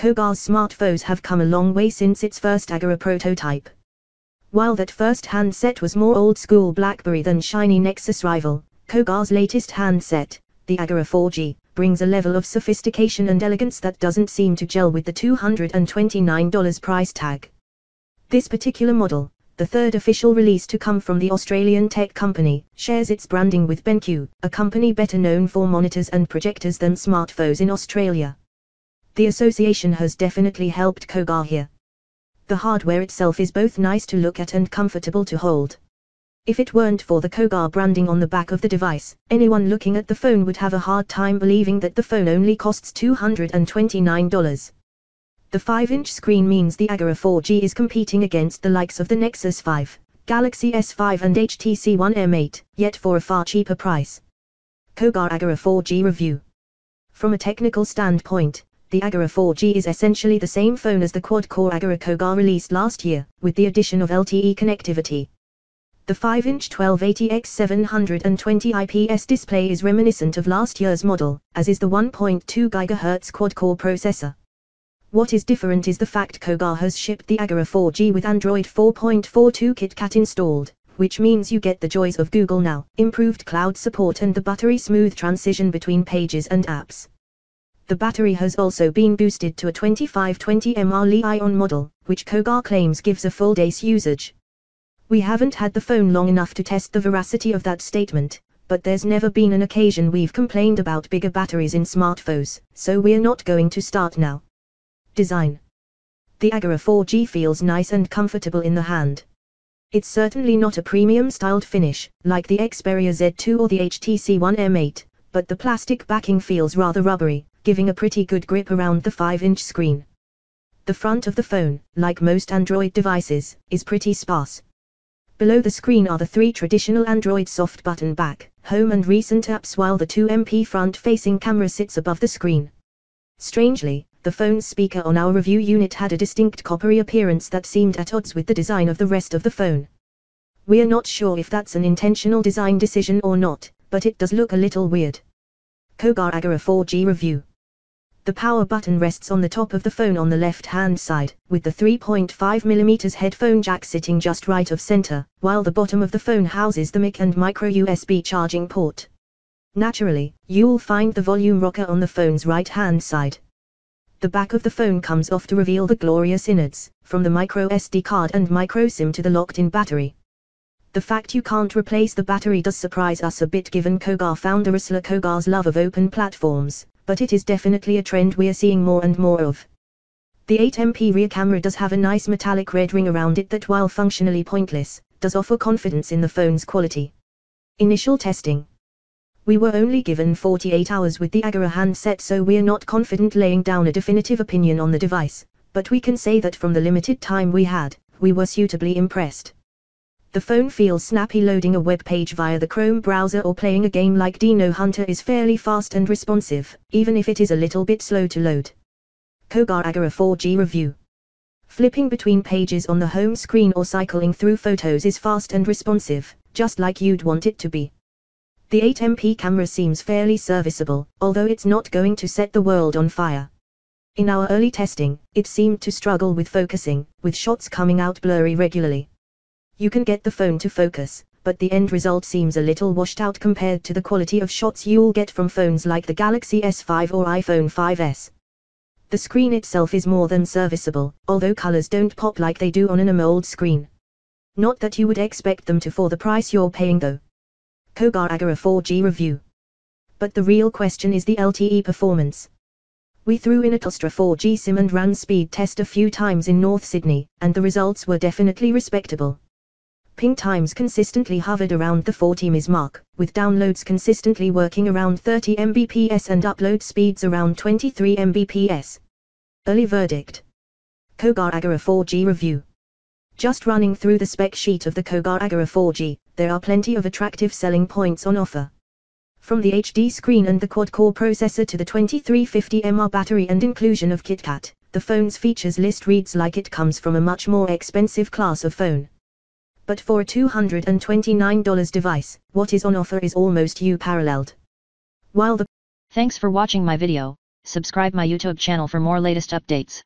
Koga's smartphones have come a long way since its first Agora prototype. While that first handset was more old-school BlackBerry than shiny Nexus rival, Koga's latest handset, the Agora 4G, brings a level of sophistication and elegance that doesn't seem to gel with the $229 price tag. This particular model, the third official release to come from the Australian tech company, shares its branding with BenQ, a company better known for monitors and projectors than smartphones in Australia. The association has definitely helped Koga here. The hardware itself is both nice to look at and comfortable to hold. If it weren't for the Koga branding on the back of the device, anyone looking at the phone would have a hard time believing that the phone only costs $229. The 5-inch screen means the Agora 4G is competing against the likes of the Nexus 5, Galaxy S5 and HTC One M8, yet for a far cheaper price. Kogan Agora 4G Review. From a technical standpoint, the Agora 4G is essentially the same phone as the quad-core Agora Koga released last year, with the addition of LTE connectivity. The 5-inch 1280x720 IPS display is reminiscent of last year's model, as is the 1.2 GHz quad-core processor. What is different is the fact Koga has shipped the Agora 4G with Android 4.42 KitKat installed, which means you get the joys of Google Now, improved cloud support and the buttery-smooth transition between pages and apps. The battery has also been boosted to a 2520 mAh Li-ion model, which Koga claims gives a full day's usage. We haven't had the phone long enough to test the veracity of that statement, but there's never been an occasion we've complained about bigger batteries in smartphones, so we're not going to start now. Design. The Agora 4G feels nice and comfortable in the hand. It's certainly not a premium-styled finish, like the Xperia Z2 or the HTC One M8, but the plastic backing feels rather rubbery, giving a pretty good grip around the 5-inch screen. The front of the phone, like most Android devices, is pretty sparse. Below the screen are the 3 traditional Android soft button back, home and recent apps, while the 2MP front-facing camera sits above the screen. Strangely, the phone's speaker on our review unit had a distinct coppery appearance that seemed at odds with the design of the rest of the phone. We're not sure if that's an intentional design decision or not, but it does look a little weird. Kogan Agora 4G Review. The power button rests on the top of the phone on the left-hand side, with the 3.5mm headphone jack sitting just right of center, while the bottom of the phone houses the mic and micro USB charging port. Naturally, you'll find the volume rocker on the phone's right-hand side. The back of the phone comes off to reveal the glorious innards, from the micro SD card and micro SIM to the locked-in battery. The fact you can't replace the battery does surprise us a bit given Koga founder Ursula Koga's love of open platforms, but it is definitely a trend we're seeing more and more of. The 8MP rear camera does have a nice metallic red ring around it that, while functionally pointless, does offer confidence in the phone's quality. Initial testing. We were only given 48 hours with the Agora handset, so we're not confident laying down a definitive opinion on the device, but we can say that from the limited time we had, we were suitably impressed. The phone feels snappy. Loading a web page via the Chrome browser or playing a game like Dino Hunter is fairly fast and responsive, even if it is a little bit slow to load. Kogan Agora 4G Review. Flipping between pages on the home screen or cycling through photos is fast and responsive, just like you'd want it to be. The 8MP camera seems fairly serviceable, although it's not going to set the world on fire. In our early testing, it seemed to struggle with focusing, with shots coming out blurry regularly. You can get the phone to focus, but the end result seems a little washed out compared to the quality of shots you'll get from phones like the Galaxy S5 or iPhone 5s. The screen itself is more than serviceable, although colors don't pop like they do on an AMOLED screen. Not that you would expect them to for the price you're paying though. Kogan Agora 4G Review. But the real question is the LTE performance. We threw in a Telstra 4G SIM and ran speed test a few times in North Sydney, and the results were definitely respectable. Ping times consistently hovered around the 40 ms mark, with downloads consistently working around 30 Mbps and upload speeds around 23 Mbps. Early verdict. Kogan Agora 4G Review. Just running through the spec sheet of the Kogan Agora 4G, there are plenty of attractive selling points on offer. From the HD screen and the quad-core processor to the 2350 mAh battery and inclusion of KitKat, the phone's features list reads like it comes from a much more expensive class of phone. But for a $229 device, what is on offer is almost unparalleled. While the Thanks for watching my video. Subscribe my YouTube channel for more latest updates.